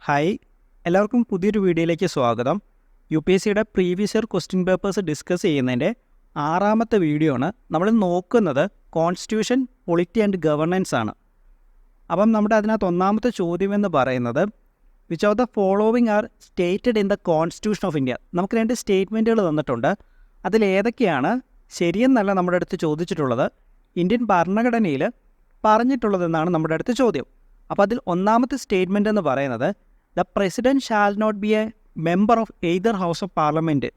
Hi, എല്ലാവർക്കും പുതിയൊരു വീഡിയോയിലേക്ക് സ്വാഗതം. UPSCയുടെ previous year question papers discuss ചെയ്യുന്നതിൻ്റെ 6ാമത്തെ വീഡിയോ ആണ്. നമ്മൾ നോക്കുന്നത് കോൺസ്റ്റിറ്റ്യൂഷൻ, പൊളിറ്റി ആൻഡ് ഗവർണൻസ് ആണ്. അപ്പം നമ്മുടെ അതിനകത്ത് ഒന്നാമത്തെ ചോദ്യം എന്ന് പറയുന്നത് which of the following are stated in the constitution of India. നമുക്ക് 2 സ്റ്റേറ്റ്മെൻറ്റുകൾ തന്നിട്ടുണ്ട്. അതിലേതൊക്കെയാണ് ശരിയെന്നല്ല നമ്മുടെ അടുത്ത് ചോദിച്ചിട്ടുള്ളത്, ഇന്ത്യൻ ഭരണഘടനയിൽ പറഞ്ഞിട്ടുള്ളതെന്നാണ് നമ്മുടെ അടുത്ത് ചോദ്യം. അപ്പോൾ അതിൽ ഒന്നാമത്തെ സ്റ്റേറ്റ്മെൻറ്റ് എന്ന് പറയുന്നത് the president shall not be a member of either house of parliament.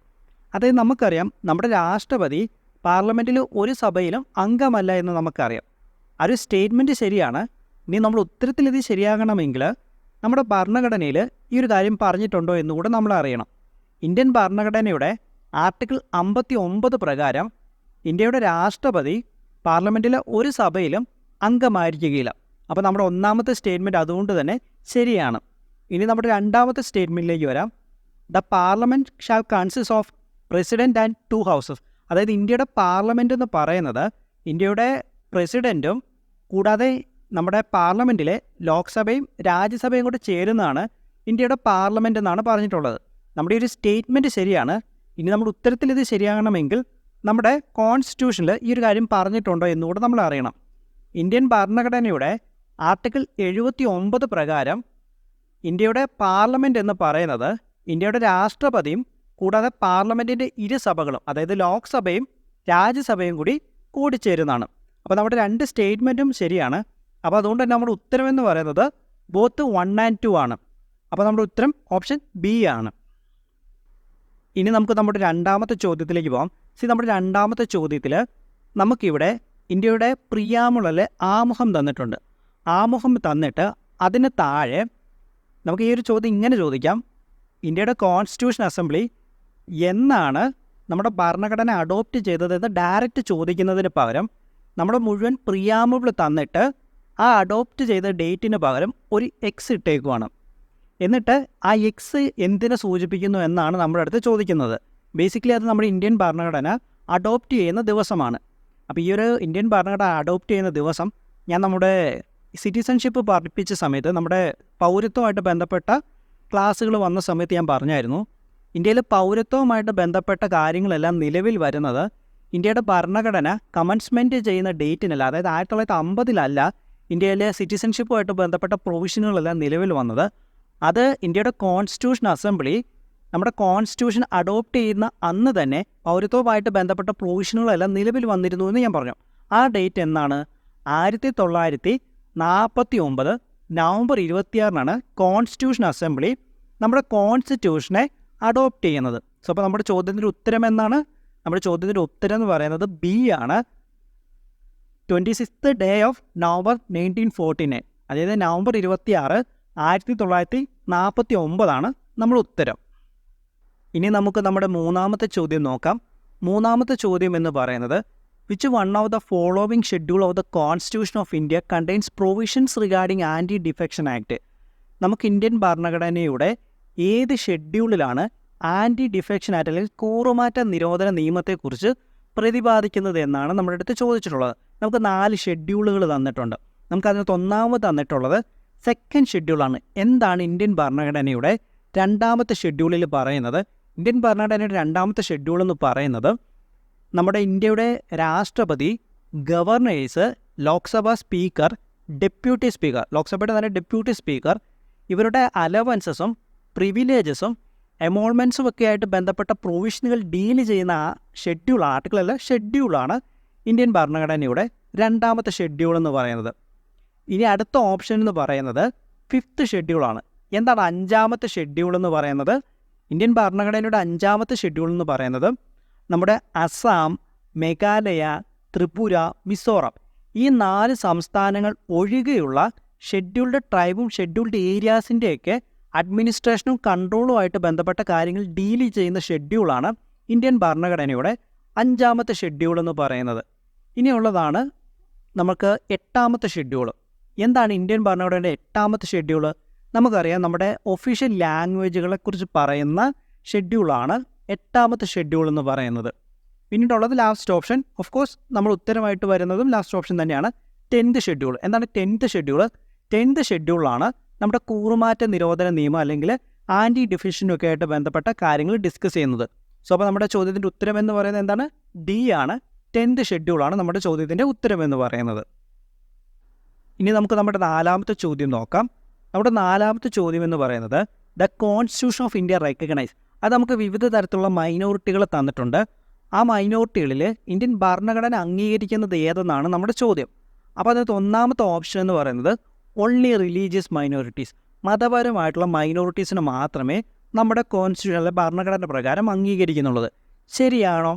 അതായത് നമുക്കറിയാം നമ്മുടെ രാഷ്ട്രപതി പാർലമെൻറ്റിൽ ഒരു സഭയിലും അംഗമല്ല എന്ന് നമുക്കറിയാം. ആ ഒരു സ്റ്റേറ്റ്മെൻറ്റ് ശരിയാണ്. ഇനി നമ്മൾ ഉത്തരത്തിൽ ഇത് ശരിയാകണമെങ്കിൽ നമ്മുടെ ഭരണഘടനയിൽ ഈ ഒരു കാര്യം പറഞ്ഞിട്ടുണ്ടോ എന്നുകൂടെ നമ്മൾ അറിയണം. ഇന്ത്യൻ ഭരണഘടനയുടെ ആർട്ടിക്കിൾ 59 പ്രകാരം ഇന്ത്യയുടെ രാഷ്ട്രപതി പാർലമെൻറ്റിലെ ഒരു സഭയിലും അംഗമായിരിക്കുകയില്ല. അപ്പോൾ നമ്മുടെ ഒന്നാമത്തെ സ്റ്റേറ്റ്മെൻറ്റ് അതുകൊണ്ട് തന്നെ ശരിയാണ്. ഇനി നമ്മുടെ രണ്ടാമത്തെ സ്റ്റേറ്റ്മെൻറ്റിലേക്ക് വരാം. The parliament shall consist of president and 2 houses. അതായത് ഇന്ത്യയുടെ പാർലമെൻറ്റ് എന്ന് പറയുന്നത് ഇന്ത്യയുടെ പ്രസിഡൻറ്റും കൂടാതെ നമ്മുടെ പാർലമെൻറ്റിലെ ലോക്സഭയും രാജ്യസഭയും കൂടെ ചേരുന്നതാണ് ഇന്ത്യയുടെ പാർലമെൻറ്റ് എന്നാണ് പറഞ്ഞിട്ടുള്ളത്. നമ്മുടെ ഈ ഒരു സ്റ്റേറ്റ്മെൻറ്റ് ശരിയാണ്. ഇനി നമ്മുടെ ഉത്തരത്തിൽ ഇത് ശരിയാകണമെങ്കിൽ നമ്മുടെ കോൺസ്റ്റിറ്റ്യൂഷനിൽ ഈ ഒരു കാര്യം പറഞ്ഞിട്ടുണ്ടോ എന്നുകൂടെ നമ്മൾ അറിയണം. ഇന്ത്യൻ ഭരണഘടനയുടെ ആർട്ടിക്കിൾ 79 പ്രകാരം ഇന്ത്യയുടെ പാർലമെൻറ്റ് എന്ന് പറയുന്നത് ഇന്ത്യയുടെ രാഷ്ട്രപതിയും കൂടാതെ പാർലമെൻറ്റിൻ്റെ ഇരുസഭകളും അതായത് ലോക്സഭയും രാജ്യസഭയും കൂടി കൂടിച്ചേരുന്നതാണ്. അപ്പോൾ നമ്മുടെ 2 സ്റ്റേറ്റ്മെൻറ്റും ശരിയാണ്. അപ്പോൾ അതുകൊണ്ട് തന്നെ നമ്മുടെ ഉത്തരമെന്ന് പറയുന്നത് ബോത്ത് 1 and 2 ആണ്. അപ്പോൾ നമ്മുടെ ഉത്തരം ഓപ്ഷൻ ബി ആണ്. ഇനി നമുക്ക് നമ്മുടെ രണ്ടാമത്തെ ചോദ്യത്തിലേക്ക് പോകാം. നമ്മുടെ രണ്ടാമത്തെ ചോദ്യത്തിൽ നമുക്കിവിടെ ഇന്ത്യയുടെ പ്രിയാമ്പിളിൽ ആമുഖം തന്നിട്ടുണ്ട്. ആമുഖം തന്നിട്ട് അതിന് താഴെ നമുക്ക് ഈ ഒരു ചോദ്യം ഇങ്ങനെ ചോദിക്കാം: ഇന്ത്യയുടെ കോൺസ്റ്റിറ്റ്യൂഷൻ അസംബ്ലി എന്നാണ് നമ്മുടെ ഭരണഘടന അഡോപ്റ്റ് ചെയ്തതെന്ന് ഡയറക്റ്റ് ചോദിക്കുന്നതിന് പകരം നമ്മുടെ മുഴുവൻ പ്രിയാമ്പിൾ തന്നിട്ട് ആ അഡോപ്റ്റ് ചെയ്ത ഡേറ്റിന് പകരം ഒരു എക്സ് ഇട്ടേക്കുവാണ്. എന്നിട്ട് ആ എക്സ് എന്തിനെ സൂചിപ്പിക്കുന്നു എന്നാണ് നമ്മുടെ അടുത്ത് ചോദിക്കുന്നത്. ബേസിക്കലി അത് നമ്മുടെ ഇന്ത്യൻ ഭരണഘടന അഡോപ്റ്റ് ചെയ്യുന്ന ദിവസമാണ്. അപ്പോൾ ഈ ഒരു ഇന്ത്യൻ ഭരണഘടന അഡോപ്റ്റ് ചെയ്യുന്ന ദിവസം ഞാൻ നമ്മുടെ സിറ്റിസൺഷിപ്പ് പഠിപ്പിച്ച സമയത്ത് നമ്മുടെ പൗരത്വമായിട്ട് ബന്ധപ്പെട്ട ക്ലാസ്സുകൾ വന്ന സമയത്ത് ഞാൻ പറഞ്ഞായിരുന്നു, ഇന്ത്യയിൽ പൗരത്വവുമായിട്ട് ബന്ധപ്പെട്ട കാര്യങ്ങളെല്ലാം നിലവിൽ വരുന്നത് ഇന്ത്യയുടെ ഭരണഘടന കമൻസ്മെൻറ്റ് ചെയ്യുന്ന ഡേറ്റിനല്ല. അതായത് 1950 ഇന്ത്യയിലെ സിറ്റിസൺഷിപ്പുമായിട്ട് ബന്ധപ്പെട്ട പ്രൊവിഷനുകളെല്ലാം നിലവിൽ വന്നത്. അത് ഇന്ത്യയുടെ കോൺസ്റ്റിറ്റ്യൂഷൻ അസംബ്ലി നമ്മുടെ കോൺസ്റ്റിറ്റ്യൂഷൻ അഡോപ്റ്റ് ചെയ്യുന്ന അന്ന് തന്നെ പൗരത്വവുമായിട്ട് ബന്ധപ്പെട്ട പ്രൊവിഷനുകളെല്ലാം നിലവിൽ വന്നിരുന്നു എന്ന് ഞാൻ പറഞ്ഞു. ആ ഡേറ്റ് എന്നാണ്? 1949 നവംബർ 26 കോൺസ്റ്റിറ്റ്യൂഷൻ അസംബ്ലി നമ്മുടെ കോൺസ്റ്റിറ്റ്യൂഷനെ അഡോപ്റ്റ് ചെയ്യുന്നത്. സോ അപ്പോൾ നമ്മുടെ ചോദ്യത്തിൻ്റെ ഉത്തരം എന്നാണ്? നമ്മുടെ ചോദ്യത്തിൻ്റെ ഉത്തരം എന്ന് പറയുന്നത് ബി ആണ്. 26th day of November 1949. അതായത് നവംബർ 26, 1949 നമ്മുടെ ഉത്തരം. ഇനി നമുക്ക് നമ്മുടെ മൂന്നാമത്തെ ചോദ്യം നോക്കാം. മൂന്നാമത്തെ ചോദ്യം എന്ന് പറയുന്നത് which one of the following schedule of the constitution of India contains provisions regarding anti defection act. നമുക്ക് ഇന്ത്യൻ ഭരണഘടനയുടെ ഏത് ഷെഡ്യൂളിലാണ് ആൻറ്റി ഡിഫെക്ഷൻ ആക്ട് അല്ലെങ്കിൽ കൂറുമാറ്റ നിരോധന നിയമത്തെക്കുറിച്ച് പ്രതിപാദിക്കുന്നത് എന്നാണ് നമ്മുടെ അടുത്ത് ചോദിച്ചിട്ടുള്ളത്. നമുക്ക് 4 ഷെഡ്യൂളുകൾ തന്നിട്ടുണ്ട്. നമുക്കതിനകത്ത് ഒന്നാമത് തന്നിട്ടുള്ളത് സെക്കൻഡ് ഷെഡ്യൂളാണ്. എന്താണ് ഇന്ത്യൻ ഭരണഘടനയുടെ രണ്ടാമത്തെ ഷെഡ്യൂളിൽ പറയുന്നത്? ഇന്ത്യൻ ഭരണഘടനയുടെ രണ്ടാമത്തെ ഷെഡ്യൂൾ എന്ന് പറയുന്നത് നമ്മുടെ ഇന്ത്യയുടെ രാഷ്ട്രപതി, governors, Lok Sabha speaker, deputy speaker, ലോക്സഭയുടെ തന്നെ ഡെപ്യൂട്ടി സ്പീക്കർ, ഇവരുടെ അലവൻസസും പ്രിവിലേജസും എമോൾമെൻസും ഒക്കെ ആയിട്ട് ബന്ധപ്പെട്ട പ്രൊവിഷനുകൾ ഡീൽ ചെയ്യുന്ന ആ ഷെഡ്യൂൾ, ആർട്ടിക്കിളല്ല ഷെഡ്യൂളാണ് ഇന്ത്യൻ ഭരണഘടനയുടെ രണ്ടാമത്തെ ഷെഡ്യൂൾ എന്ന് പറയുന്നത്. ഇനി അടുത്ത ഓപ്ഷൻ എന്ന് പറയുന്നത് 5th ഷെഡ്യൂളാണ്. എന്താണ് 5ാമത്തെ ഷെഡ്യൂൾ എന്ന് പറയുന്നത്? ഇന്ത്യൻ ഭരണഘടനയുടെ 5ാമത്തെ ഷെഡ്യൂൾ എന്ന് പറയുന്നത് നമ്മുടെ അസം, മേഘാലയ, ത്രിപുര, മിസോറാം ഈ 4 സംസ്ഥാനങ്ങൾ ഒഴികെയുള്ള ഷെഡ്യൂൾഡ് ട്രൈബും ഷെഡ്യൂൾഡ് ഏരിയാസിൻ്റെയൊക്കെ അഡ്മിനിസ്ട്രേഷനും കൺട്രോളുമായിട്ട് ബന്ധപ്പെട്ട കാര്യങ്ങൾ ഡീൽ ചെയ്യുന്ന ഷെഡ്യൂളാണ് ഇന്ത്യൻ ഭരണഘടനയുടെ 5ാമത്തെ ഷെഡ്യൂൾ എന്ന് പറയുന്നത്. ഇനിയുള്ളതാണ് നമുക്ക് 8ാമത്തെ ഷെഡ്യൂൾ. എന്താണ് ഇന്ത്യൻ ഭരണഘടനയുടെ 8ാമത്തെ ഷെഡ്യൂൾ? നമുക്കറിയാം നമ്മുടെ ഒഫീഷ്യൽ ലാംഗ്വേജുകളെക്കുറിച്ച് പറയുന്ന ഷെഡ്യൂളാണ് 8ാമത്തെ ഷെഡ്യൂൾ എന്ന് പറയുന്നത്. പിന്നീടുള്ളത് ലാസ്റ്റ് ഓപ്ഷൻ, ഓഫ് കോഴ്സ് നമ്മൾ ഉത്തരമായിട്ട് വരുന്നതും ലാസ്റ്റ് ഓപ്ഷൻ തന്നെയാണ്, 10th ഷെഡ്യൂൾ. എന്താണ് 10th ഷെഡ്യൂൾ? 10th ഷെഡ്യൂളാണ് നമ്മുടെ കൂറുമാറ്റ നിരോധന നിയമം അല്ലെങ്കിൽ ആൻറ്റി ഡിഫിഷനും ഒക്കെ ആയിട്ട് ബന്ധപ്പെട്ട കാര്യങ്ങൾ ഡിസ്കസ് ചെയ്യുന്നത്. സോ അപ്പോൾ നമ്മുടെ ചോദ്യത്തിൻ്റെ ഉത്തരം എന്ന് പറയുന്നത് എന്താണ്? ഡി ആണ്. 10th ഷെഡ്യൂളാണ് നമ്മുടെ ചോദ്യത്തിൻ്റെ ഉത്തരം എന്ന് പറയുന്നത്. ഇനി നമുക്ക് നമ്മുടെ 4ാമത്തെ ചോദ്യം നോക്കാം. നമ്മുടെ 4ാമത്തെ ചോദ്യം എന്ന് പറയുന്നത് the constitution of India recognise. അത് നമുക്ക് വിവിധ തരത്തിലുള്ള മൈനോറിറ്റികൾ തന്നിട്ടുണ്ട്. ആ മൈനോറിറ്റികളിൽ ഇന്ത്യൻ ഭരണഘടന അംഗീകരിക്കുന്നത് ഏതെന്നാണ് നമ്മുടെ ചോദ്യം. അപ്പോൾ അതിനകത്ത് 1ാമത്തെ ഓപ്ഷൻ എന്ന് പറയുന്നത് ഓൺലി റിലീജിയസ് മൈനോറിറ്റീസ്, മതപരമായിട്ടുള്ള മൈനോറിറ്റീസിന് മാത്രമേ നമ്മുടെ കോൺസ്റ്റിറ്റ്യൂഷനിലെ ഭരണഘടന പ്രകാരം അംഗീകരിക്കുന്നുള്ളത്. ശരിയാണോ?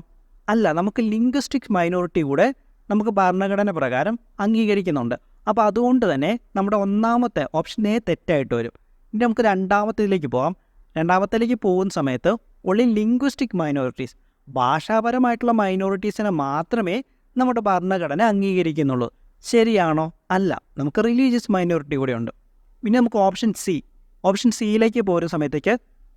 അല്ല, നമുക്ക് ലിംഗ്വിസ്റ്റിക് മൈനോറിറ്റി കൂടെ നമുക്ക് ഭരണഘടന പ്രകാരം അംഗീകരിക്കുന്നുണ്ട്. അപ്പോൾ അതുകൊണ്ട് തന്നെ നമ്മുടെ 1ാമത്തെ ഓപ്ഷൻ എ തെറ്റായിട്ട് വരും. ഇനി നമുക്ക് 2ാമത്തേതിലേക്ക് പോകാം. 2ാമത്തേലേക്ക് പോകുന്ന സമയത്ത് ഓൺലി ലിംഗ്വിസ്റ്റിക് മൈനോറിറ്റീസ്, ഭാഷാപരമായിട്ടുള്ള മൈനോറിറ്റീസിനെ മാത്രമേ നമ്മുടെ ഭരണഘടന അംഗീകരിക്കുന്നുള്ളൂ. ശരിയാണോ? അല്ല, നമുക്ക് റിലീജിയസ് മൈനോറിറ്റി കൂടെ ഉണ്ട്. പിന്നെ നമുക്ക് ഓപ്ഷൻ സിയിലേക്ക് പോകുന്ന സമയത്തേക്ക്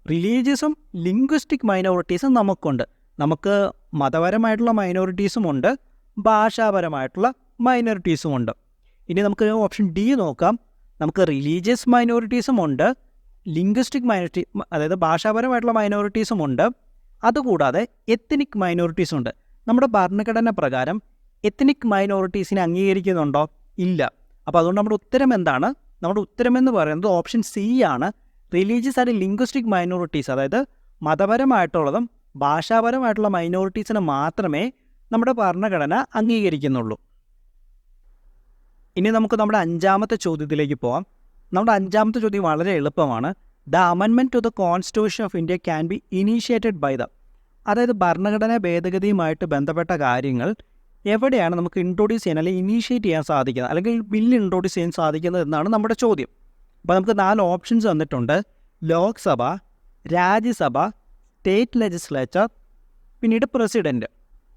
റിലീജിയസും ലിംഗ്വിസ്റ്റിക് മൈനോറിറ്റീസും നമുക്കുണ്ട്. നമുക്ക് മതപരമായിട്ടുള്ള മൈനോറിറ്റീസും ഉണ്ട്, ഭാഷാപരമായിട്ടുള്ള മൈനോറിറ്റീസും ഉണ്ട്. ഇനി നമുക്ക് ഓപ്ഷൻ ഡി നോക്കാം. നമുക്ക് റിലീജിയസ് മൈനോറിറ്റീസും ഉണ്ട്, ലിംഗ്വിസ്റ്റിക് മൈനോറിറ്റി അതായത് ഭാഷാപരമായിട്ടുള്ള മൈനോറിറ്റീസും ഉണ്ട്, അതുകൂടാതെ എത്നിക് മൈനോറിറ്റീസും ഉണ്ട്. നമ്മുടെ ഭരണഘടന പ്രകാരം എത്നിക് മൈനോറിറ്റീസിനെ അംഗീകരിക്കുന്നുണ്ടോ? ഇല്ല. അപ്പോൾ അതുകൊണ്ട് നമ്മുടെ ഉത്തരം എന്താണ്? നമ്മുടെ ഉത്തരം എന്ന് പറയുന്നത് ഓപ്ഷൻ സി ആണ്. റിലീജിയസ് ആൻഡ് ലിംഗ്വിസ്റ്റിക് മൈനോറിറ്റീസ്, അതായത് മതപരമായിട്ടുള്ളതും ഭാഷാപരമായിട്ടുള്ള മൈനോറിറ്റീസിനെ മാത്രമേ നമ്മുടെ ഭരണഘടന അംഗീകരിക്കുന്നുള്ളൂ. ഇനി നമുക്ക് നമ്മുടെ 5ാമത്തെ ചോദ്യത്തിലേക്ക് പോകാം. നമ്മുടെ 5ാമത്തെ ചോദ്യം വളരെ എളുപ്പമാണ്. The amendment to the constitution of India can be initiated by അതായത് ഭരണഘടനാ ഭേദഗതിയുമായിട്ട് ബന്ധപ്പെട്ട കാര്യങ്ങൾ എവിടെയാണ് നമുക്ക് ഇൻട്രൊഡ്യൂസ് ചെയ്യാൻ അല്ലെങ്കിൽ ഇനീഷ്യേറ്റ് ചെയ്യാൻ സാധിക്കുന്നത്, അല്ലെങ്കിൽ ബില്ല് ഇൻട്രൊഡ്യൂസ് ചെയ്യാൻ സാധിക്കുന്നത് എന്നാണ് നമ്മുടെ ചോദ്യം. അപ്പോൾ നമുക്ക് 4 ഓപ്ഷൻസ് തന്നിട്ടുണ്ട്. ലോക്സഭ, രാജ്യസഭ, സ്റ്റേറ്റ് ലെജിസ്ലേച്ചർ, പിന്നീട് പ്രസിഡൻറ്റ്.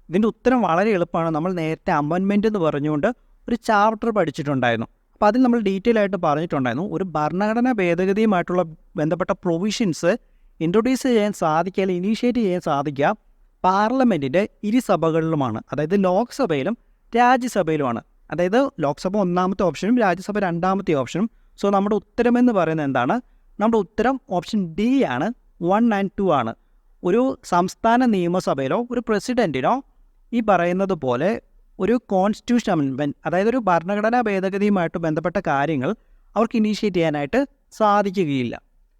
ഇതിൻ്റെ ഉത്തരം വളരെ എളുപ്പമാണ്. നമ്മൾ നേരത്തെ അമെൻമെൻറ്റ് എന്ന് പറഞ്ഞുകൊണ്ട് ഒരു ചാപ്റ്റർ പഠിച്ചിട്ടുണ്ടായിരുന്നു. അപ്പോൾ അതിൽ നമ്മൾ ഡീറ്റെയിൽ ആയിട്ട് പറഞ്ഞിട്ടുണ്ടായിരുന്നു, ഒരു ഭരണഘടനാ ഭേദഗതിയുമായിട്ടുള്ള ബന്ധപ്പെട്ട പ്രൊവിഷൻസ് ഇൻട്രൊഡ്യൂസ് ചെയ്യാൻ സാധിക്കുക അല്ലെങ്കിൽ ഇനീഷ്യേറ്റ് ചെയ്യാൻ സാധിക്കുക പാർലമെൻറ്റിൻ്റെ ഇരുസഭകളിലുമാണ്. അതായത് ലോക്സഭയിലും രാജ്യസഭയിലുമാണ്. അതായത് ലോക്സഭ 1ാമത്തെ ഓപ്ഷനും രാജ്യസഭ 2ാമത്തെ ഓപ്ഷനും. സോ നമ്മുടെ ഉത്തരം എന്ന് പറയുന്നത് എന്താണ്? നമ്മുടെ ഉത്തരം ഓപ്ഷൻ ഡി ആണ്. 1 and 2 ആണ്. ഒരു സംസ്ഥാന നിയമസഭയിലോ ഒരു പ്രസിഡൻറ്റിനോ ഈ പറയുന്നത് പോലെ ഒരു കോൺസ്റ്റിറ്റ്യൂഷൻ അമെൻമെൻറ്റ്, അതായത് ഒരു ഭരണഘടനാ ഭേദഗതിയുമായിട്ട് ബന്ധപ്പെട്ട കാര്യങ്ങൾ അവർക്ക് ഇനീഷ്യേറ്റ് ചെയ്യാനായിട്ട് സാധിക്കുകയില്ല.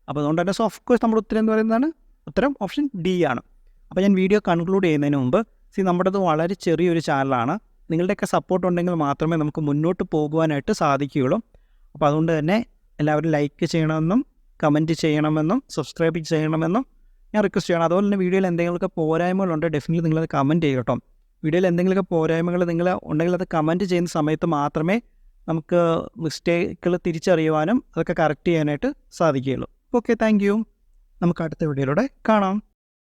അപ്പോൾ അതുകൊണ്ട് തന്നെ ഓഫ് കോഴ്സ് നമ്മുടെ ഉത്തരം എന്ന് പറയുന്നതാണ് ഉത്തരം ഓപ്ഷൻ ഡി ആണ്. അപ്പോൾ ഞാൻ വീഡിയോ കൺക്ലൂഡ് ചെയ്യുന്നതിന് മുമ്പ് നമ്മുടേത് വളരെ ചെറിയൊരു ചാനലാണ്. നിങ്ങളുടെയൊക്കെ സപ്പോർട്ട് ഉണ്ടെങ്കിൽ മാത്രമേ നമുക്ക് മുന്നോട്ട് പോകുവാനായിട്ട് സാധിക്കുകയുള്ളൂ. അപ്പോൾ അതുകൊണ്ട് തന്നെ എല്ലാവരും ലൈക്ക് ചെയ്യണമെന്നും കമൻറ്റ് ചെയ്യണമെന്നും സബ്സ്ക്രൈബ് ചെയ്യണമെന്നും ഞാൻ റിക്വസ്റ്റ് ചെയ്യണം. അതുപോലെ തന്നെ വീഡിയോയിൽ എന്തെങ്കിലുമൊക്കെ പോരായ്മകളുണ്ട്, ഡെഫിനറ്റ്ലി നിങ്ങളത് കമൻറ്റ് ചെയ്യുക കേട്ടോ. വീഡിയോയിൽ എന്തെങ്കിലുമൊക്കെ പോരായ്മകൾ നിങ്ങൾ ഉണ്ടെങ്കിൽ അത് കമൻറ്റ് ചെയ്യുന്ന സമയത്ത് മാത്രമേ നമുക്ക് മിസ്റ്റേക്കുകൾ തിരിച്ചറിയുവാനും അതൊക്കെ കറക്റ്റ് ചെയ്യാനായിട്ട് സാധിക്കുകയുള്ളൂ. Okay, thank you. നമുക്ക് അടുത്ത വീഡിയോയിലൂടെ കാണാം.